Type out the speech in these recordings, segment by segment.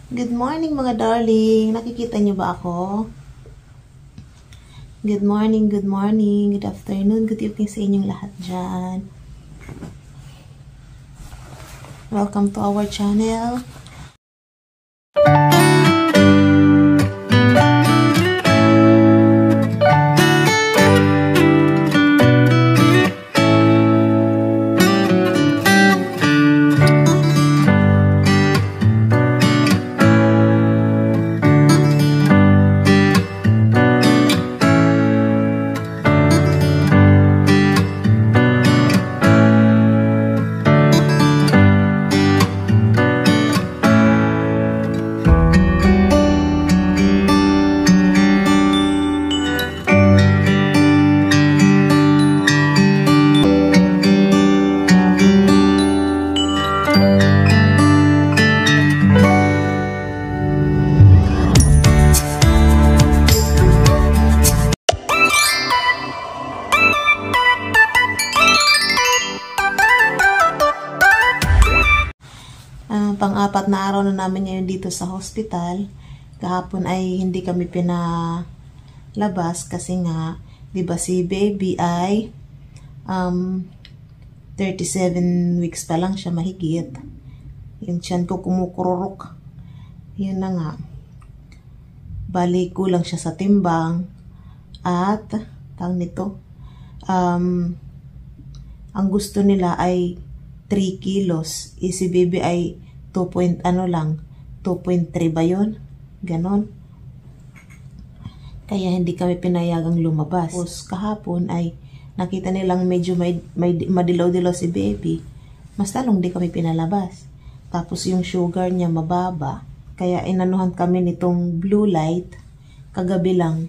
Good morning mga darling. Nakikita niyo ba ako? Good morning, good afternoon, good evening sa inyong lahat dyan. Welcome to our channel. Pang-apat na araw na namin ngayon dito sa hospital. Kahapon ay hindi kami pinalabas kasi nga, di ba si baby ay 37 weeks pa lang siya mahigit. Yung tiyan ko kumukururok. Yun na nga. Bali kulang siya sa timbang. At, tang nito, ang gusto nila ay 3 kilos. Si baby ay 2.3 ba yun? Ganon. Kaya hindi kami pinayagang lumabas. Tapos kahapon ay nakita nilang medyo may madilaw-dilaw si baby. Mas talong di kami pinalabas. Tapos yung sugar niya mababa. Kaya inanuhan kami nitong blue light kagabi lang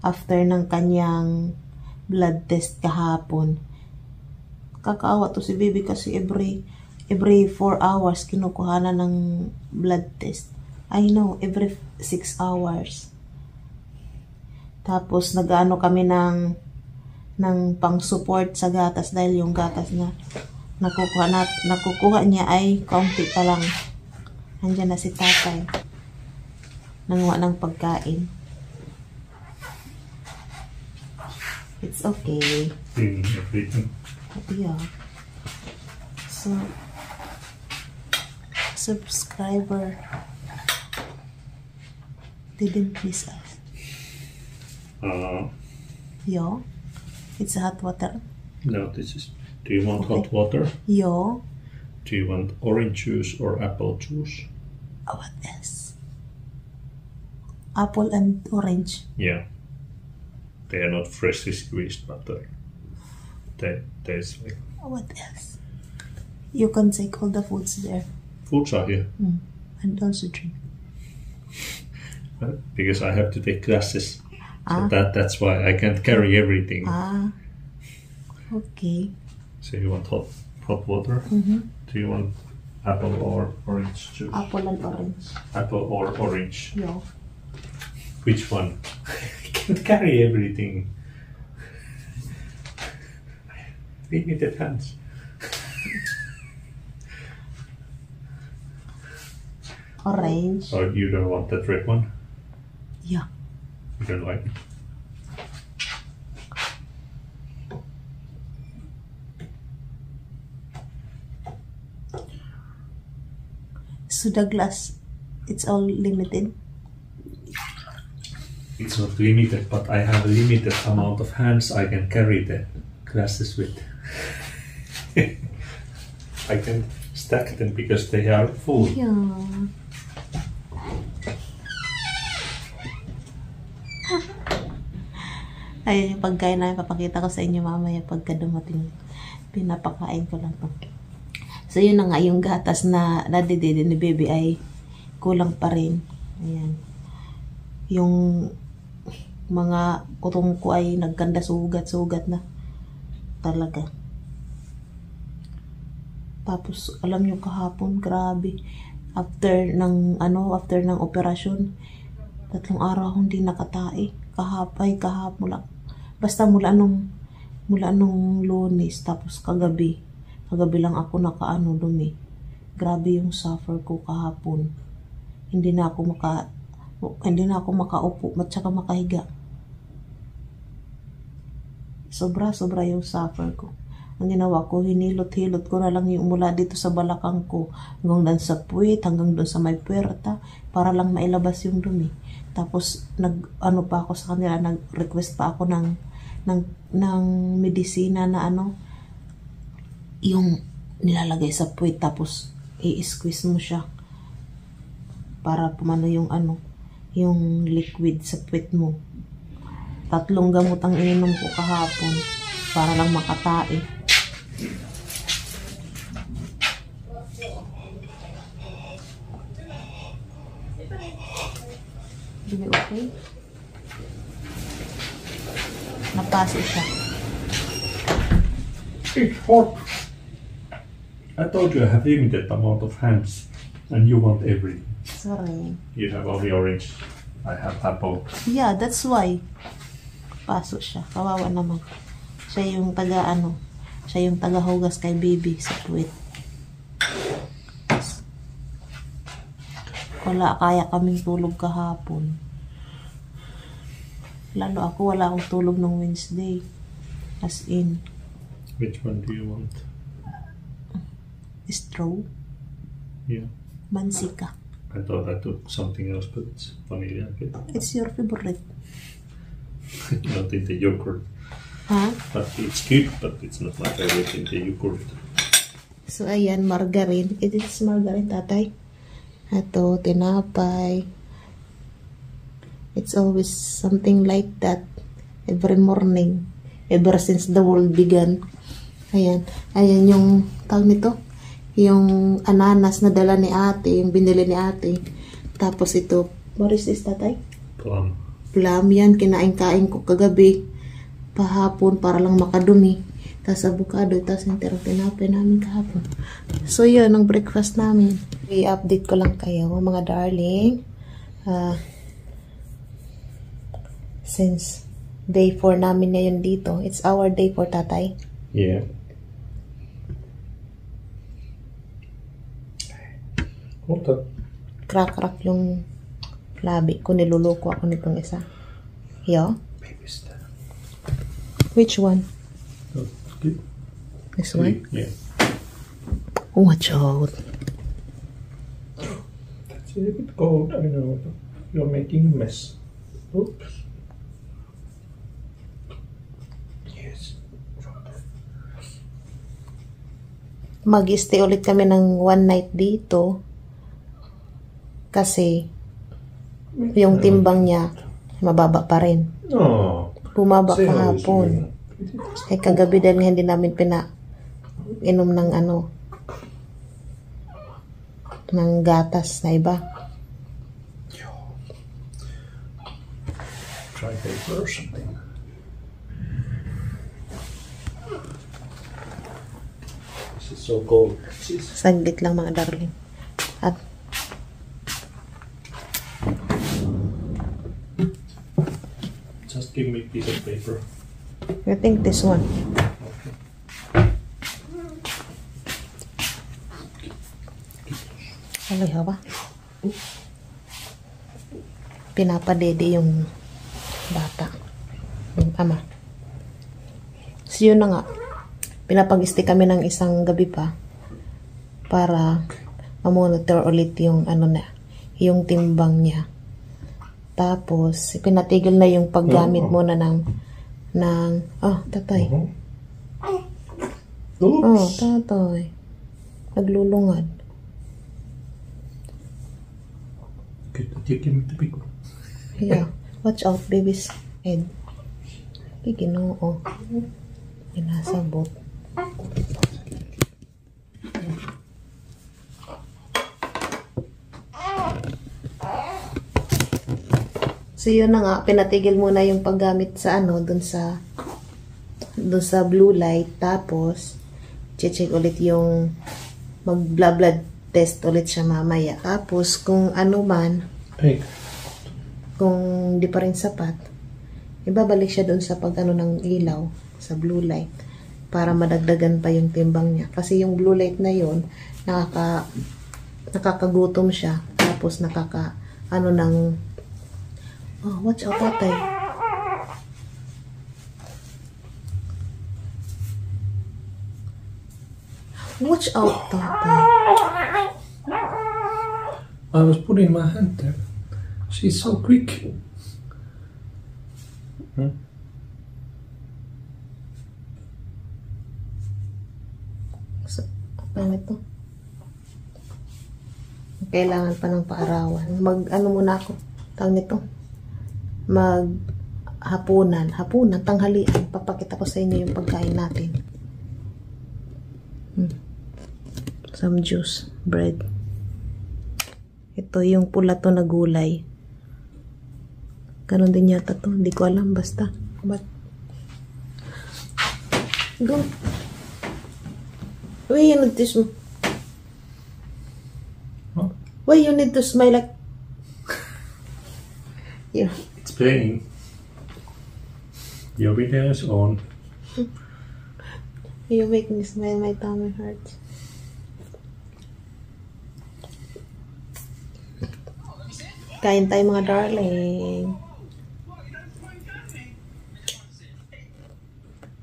after ng kanyang blood test kahapon. Kakaawa to si baby kasi every 4 hours kinukuha na ng blood test. I know, every 6 hours. Tapos nag-ano kami ng pang-support sa gatas dahil yung gatas na nakukuha niya ay kaunti pa lang. Andiyan na si tatay. Nanguha ng pagkain. It's okay. Yeah. So, subscriber didn't miss us. Yo, it's hot water. No, this is. Do you want hot water? Yo. Do you want orange juice or apple juice? What else? Apple and orange. Yeah. They are not freshly squeezed, but they taste like. What else? You can take all the foods there. Foods are here. And also drink. Because I have to take classes. So that's why I can't carry everything. Okay. So you want hot water? Do you want apple or orange juice? Apple and orange. Apple or orange? Yeah. Which one? I can't carry everything. Limited hands. Orange. Or you don't want that red one? Yeah. You don't like it? So the glass, it's all limited? It's not limited, but I have a limited amount of hands I can carry the glasses with. I can stack them because they are full. Yeah. Ayun yung pagkain na papakita ko sa inyo mamaya pagka dumating. Pinapakain ko lang to. So yun na nga, yung gatas na nadididi ni baby ay kulang pa rin. Ayan. Yung mga kutong ko ay nagkanda sugat na. Talaga. Tapos alam nyo kahapon, grabe. After ng operasyon, 3 araw hindi nakatae. Kahapon lang. Basta mula nung Lunes, tapos kagabi lang ako dumi. Grabe yung suffer ko kahapon. hindi na ako makaupo at saka makahiga. Sobra yung suffer ko. Ang ginawa ko, hinilot-hilot ko na lang yung mula dito sa balakang ko hanggang doon sa puwit, hanggang doon sa may puwerta para lang mailabas yung dumi. Tapos nag-ano pa ako sa kanila, nag-request pa ako ng medisina na yung nilalagay sa puwit, tapos i-squeeze mo siya para pumano yung yung liquid sa puwit mo. 3 gamot ang ininom ko kahapon para lang makatae. Hindi okay? Napasi siya. It's hot. I told you I have limited amount of hands and you want everything. Sorry. You have only orange. I have apple. Yeah, that's why. Paso siya. Kawawa naman. Siya yung taga-hugas kay baby sa puwit. Kaya kaming tulog kahapon. Lalo ako, wala akong tulog ng Wednesday. As in. Which one do you want? Straw. Yeah. Mansika. I thought I took something else, but it's vanilla. Okay. It's your favorite. Not in the yogurt. Ha? But it's good, but it's not my favorite in the yogurt. So, ayan, margarine. It is margarine, tatay. Ito, tinapay. It's always something like that. Every morning. Ever since the world began. Ayan. Ayan yung, tawag nito, yung ananas na dala ni ate, yung binili ni ate. Tapos ito, what is this, tatay? Plum. Plum yan, kinain-kain ko kagabi, pahapon, para lang makadumi. Tapos avocado, tapos yung tinapay namin kahapon. So yun, ang breakfast namin. I-update ko lang kayo, mga darling. Since day 4 namin ngayon dito, it's our day 4, tatay. Yeah. What the? Crack yung labi ko, niluluko ako nitong isa. Yo? Baby step. Which one? Oh, good. This one? Yeah. Watch out. That's a bit cold. I know. You're making a mess. Oops. Yes. Mag-stay ulit kami ng 1 night dito. Kasi yung timbang niya mababa pa rin. Oh. Bumaba kahapon. Ay kagabi dahil hindi namin pinainom ng ng gatas na iba. Try paper or something. This is so cold. Saglit lang mga darling. At just give me a piece of paper. I think this one. Alay hawa. Pinapadede yung bata. Yung ama. So yun na nga. Pinapag-stay kami ng isang gabi pa para mamonitor ulit yung yung timbang niya. Tapos pinatigil na yung paggamit muna ng tatay. Oops. Tatay. Naglulungad. Good that you give me the big one. Yeah. Watch out, baby's head. Ginoo. Inasabot. So yun na nga, pinatigil muna yung paggamit sa dun sa blue light. Tapos check ulit yung mag-blood test ulit siya mamaya. Tapos kung kung di pa rin sapat, ibabalik siya dun sa ng ilaw sa blue light para madagdagan pa yung timbang niya. Kasi yung blue light na yun, nakakagutom siya. Tapos ano ng, oh, watch out tatay. Watch out tatay. I was putting my hand there. She's so quick. Ano ito? Kailangan pa ng paarawan. Ano muna ako. Tawag nito. Hapunan, tanghalian. Papakita ko sa inyo yung pagkain natin. Some juice, bread. Ito yung pula to na gulay. Ganon din yata to. Hindi ko alam. Basta. Go. Why you need to smile? Huh? Why you need to smile like? Yeah. It's playing. Your video is on. You make me smile. My tummy hurts. Kain tayo mga darling.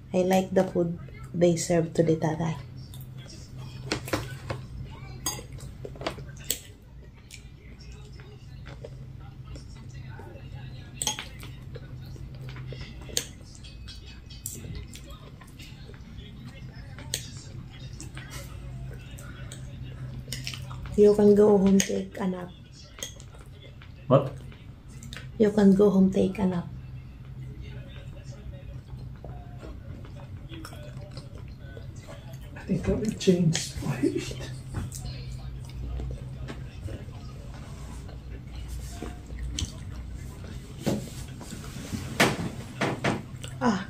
I like the food they serve today, tatay. You can go home, take a nap. What? You can go home, take a nap. I think I will change my it. Ah.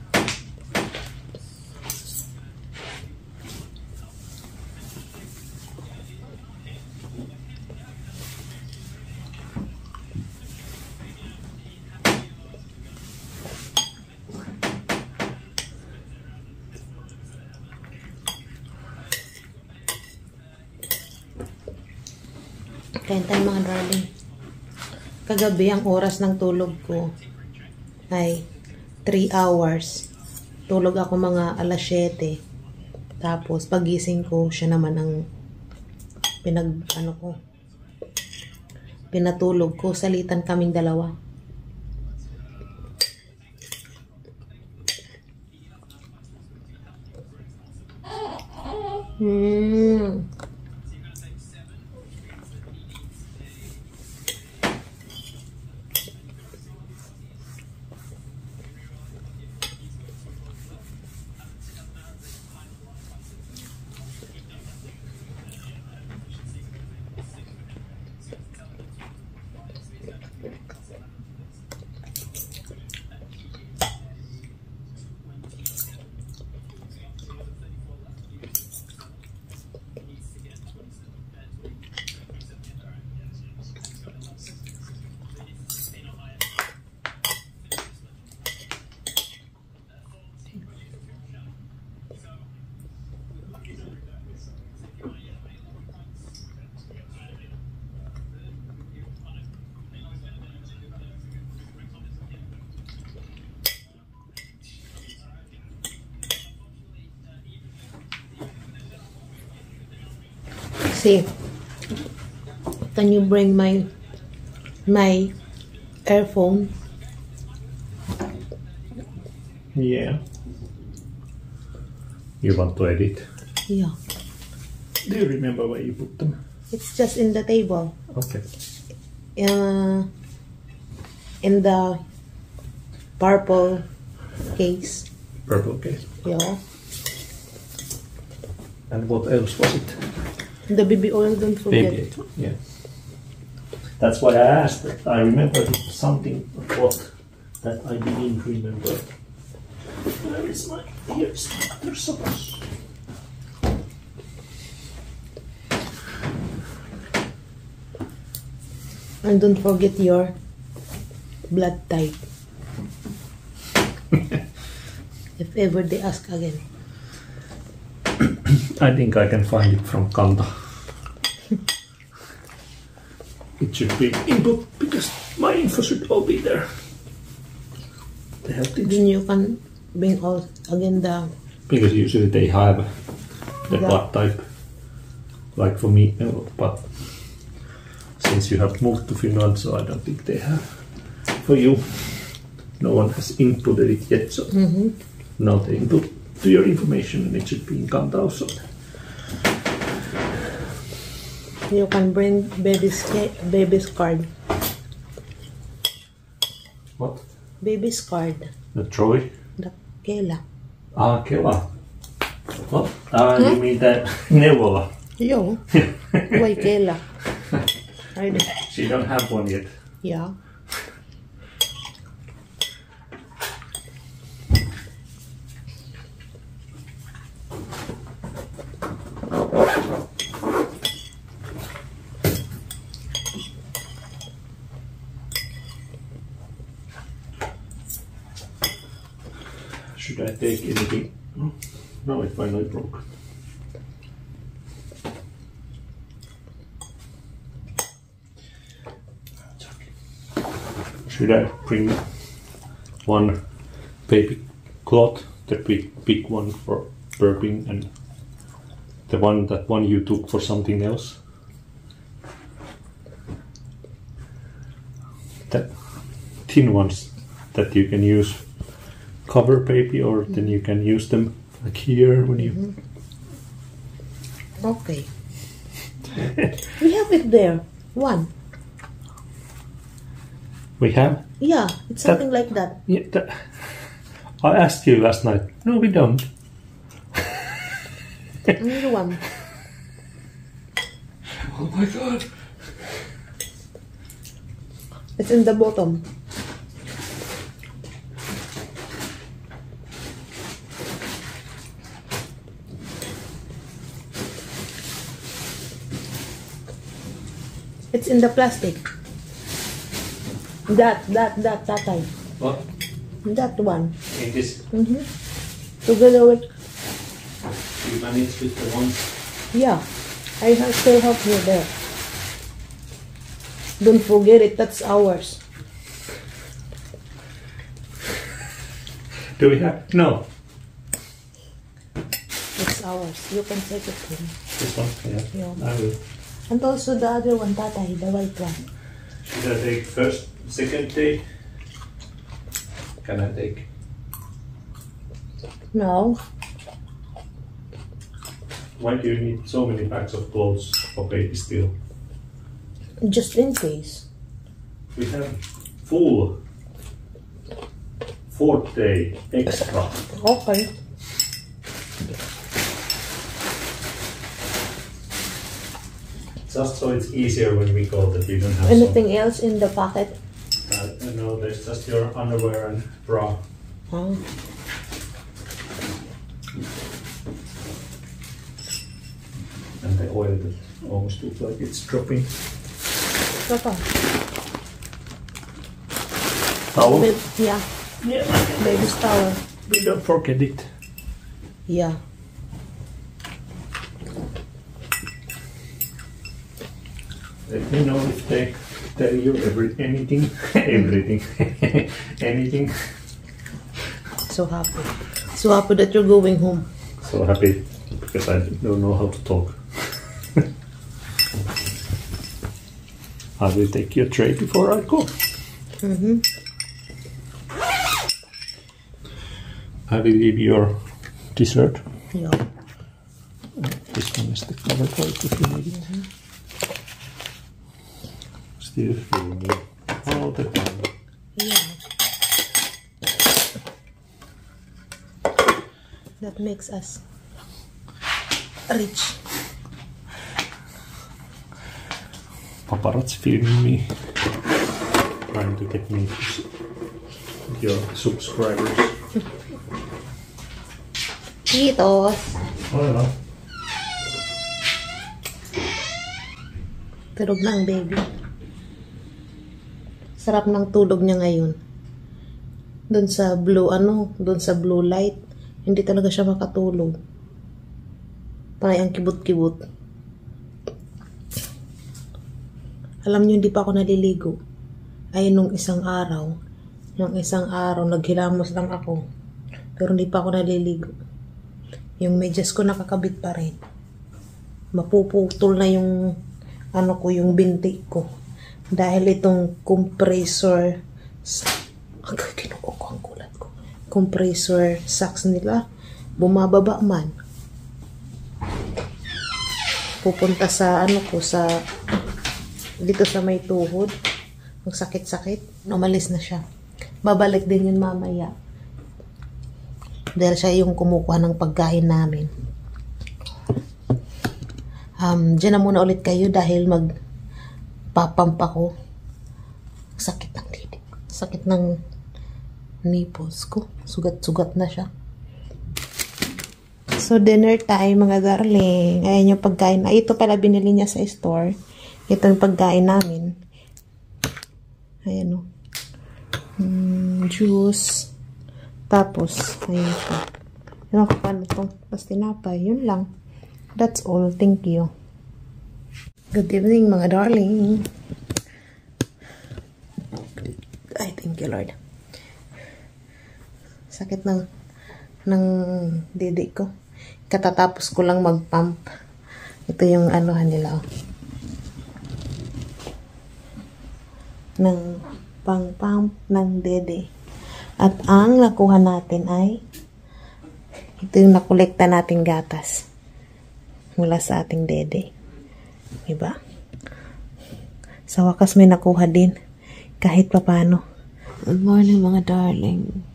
Kain tayo mga darling. Kagabi ang oras ng tulog ko ay 3 hours. Tulog ako mga alas 7. Tapos pagising ko, siya naman ang pinatulog ko. Salitan kaming dalawa. See, can you bring my earphone? Yeah. You want to edit? Yeah. Do you remember where you put them? It's just in the table. Okay. In the purple case. Purple case. Yeah. And what else was it? The baby oil, don't forget. Baby, yeah. That's why I asked it. I remember it was something that I didn't remember. Where is my ears? They're socks. And don't forget your blood type. If ever they ask again. I think I can find it from Kanta. it should be input because my info should all be there. The health things. Then you can bring out again the... Because usually they have the blood type, like for me, but since you have moved to Finland, so I don't think they have. For you, no one has inputted it yet, so now they input to your information and it should be in Kanta also. You can bring baby's card. What? Baby's card. The Troy? The Kela. Ah, Kela. What? You mean that Neuvola? Yo. Why Kela? She don't have one yet. Yeah. Should I take anything? No, it finally broke. Should I bring one baby cloth, the big one for burping, and the one you took for something else? That thin ones that you can use cover baby, or then you can use them like here when you... Okay. We have it there. One. We have? Yeah, it's something like that. Yeah, I asked you last night. No, we don't. Only one. Oh my god. It's in the bottom. It's in the plastic. That type. What? That one. In this? Together with... You manage with the ones? Yeah. I still have you there. Don't forget it, that's ours. Do we have? No. It's ours. You can take it home. This one? Yeah. Yeah. I will. And also the other one, Tatay, the white one. Should I take first, second day? Can I take? No. Why do you need so many bags of clothes for baby still? Just in case. We have full 4th day extra. Okay. Just so it's easier when we go that we don't have Anything else in the pocket? no, there's just your underwear and bra. Oh. And the oil that almost looks like it's dropping. Papa. Towel? Yeah. Yeah. Baby's towel. We don't forget it. Yeah. Let me know if they tell you anything, everything, anything. So happy. So happy that you're going home. So happy because I don't know how to talk. I will take your tray before I go. I will leave your dessert. Yeah. This one is the cover plate if you need it. Still feeling it all the time. Yeah. That makes us rich. Paparazzi filming me, trying to get me your subscribers. Titos. Oh, yeah. Tulog ng baby. Sarap ng tulog niya ngayon. Doon sa blue light, hindi talaga siya makatulog. Panay ang kibot-kibot. Alam niyo, hindi pa ako naliligo. Ay, nung isang araw, naghilamos lang ako. Pero hindi pa ako naliligo. Yung medyas ko nakakabit pa rin. Mapuputol na yung yung binti ko. Dahil itong compressor, kinuko ko ang kulat ko. Compressor socks nila, bumababa man. Pupunta sa dito sa may tuhod. Ang sakit-sakit. Umalis na siya. Babalik din yun mamaya. Dahil siya yung kumukuha ng pagkain namin. Diyan na muna ulit kayo dahil magpapump ako. Sakit ng didi. Sakit ng nipples ko. Sugat-sugat na siya. So, dinner time, mga darling. Ayan yung pagkain. Ay, ito pala binili niya sa store. Ito yung pagkain namin. Ayan o. Juice. Tapos, ayan siya. Ewan ko paano ito. Tapos tinapay. Yun lang. That's all. Thank you. Good evening, mga darling. Ay, thank you, Lord. Sakit ng didi ko. Katatapos ko lang mag-pump. Ito yung nila. Ng pang-pump ng didi. At ang nakuha natin ay ito yung nakolekta nating gatas mula sa ating dede. Diba? Sa wakas may nakuha din. Kahit papano. Good morning, mga darling.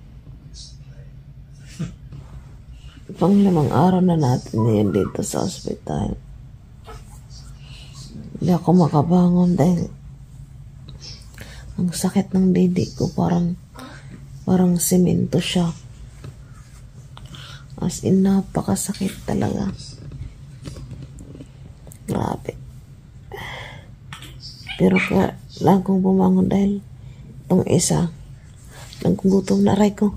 Pang-5 araw na natin ngayon dito sa ospital. Hindi ako makabangon dahil ang sakit ng dede ko. Parang semento siya. As in, napakasakit talaga. Grabe. Pero kailangan kong bumangon dahil itong isa, naggugutom na aray ko.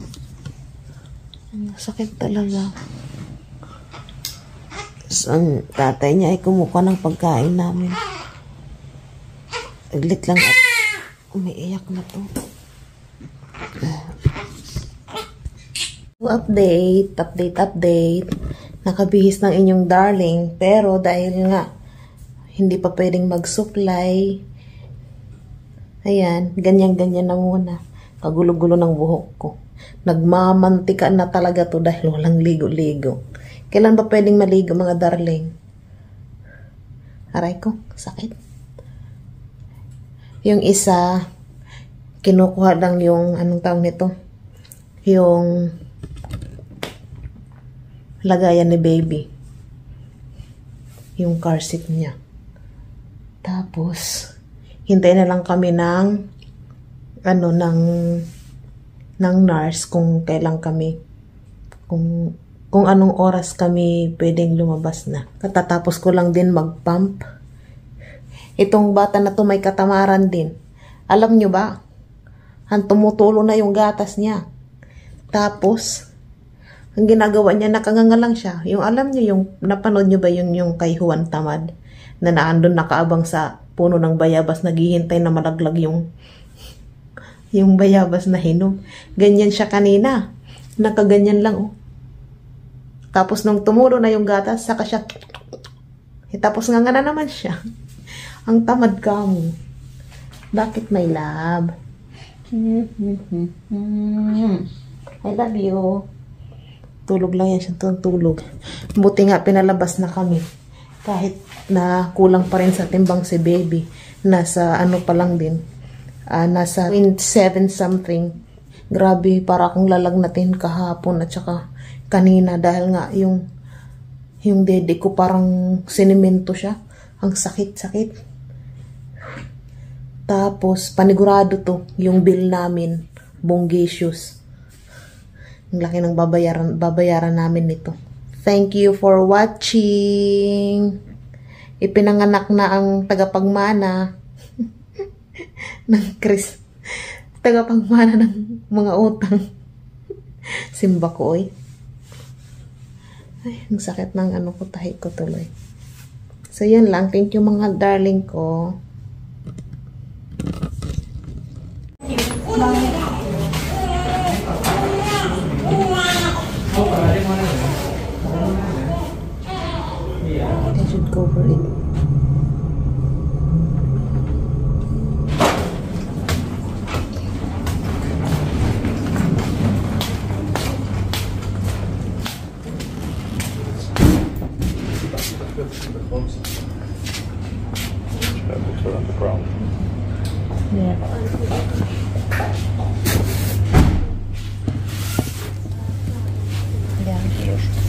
Ang sakit talaga. So, ang tatay niya ay kumuha ng pagkain namin. Aglit lang at umiiyak na to. Update. Nakabihis ng inyong darling. Pero dahil nga hindi pa pwedeng mag-supply, ayan, ganyan-ganyan na muna. Kagulo-gulo ng buhok ko. Nagmamantika na talaga to dahil walang ligo-ligo. Kailan ba pwedeng maligo, mga darling? Aray ko, sakit. Yung isa, kinukuha lang yung, anong tawag nito? Yung lagayan ni baby. Yung car seat niya. Tapos, hintayin na lang kami ng nurse kung kailan kami, kung anong oras kami pwedeng lumabas na. Katatapos ko lang din mag-pump. Itong bata na to may katamaran din. Alam nyo ba? Tumutulo na yung gatas niya. Tapos, ang ginagawa niya, nakanganga lang siya. Yung alam niyo, yung napanood niyo ba yung kay Juan Tamad? Na naandun nakaabang sa puno ng bayabas, naghihintay na malaglag yung bayabas na hinog. Ganyan siya kanina. Nakaganyan lang, oh. Tapos nung tumulo na yung gatas, saka siya, tapos nga na naman siya. Ang tamad ka mo. Bakit, my love? I love you. Tulog lang yan siya, tulog. Buti nga pinalabas na kami. Kahit na kulang pa rin sa timbang si baby. Nasa pa lang din. Nasa 7 something. Grabe, para akong lalagnatin kahapon at saka kanina dahil nga yung dede ko parang sinemento siya. Ang sakit-sakit. Tapos, panigurado to, yung bill namin, bongacious. Ang laki ng babayaran namin nito. Thank you for watching. Ipinanganak na ang tagapagmana ng Chris. Tagapagmana ng mga utang. Simba ko, oy. Ay, ang sakit ng tahi ko tuloy. So, yun lang. Thank you, mga darling ko. I should cover it. Put her on the ground. Yeah. Yeah. Just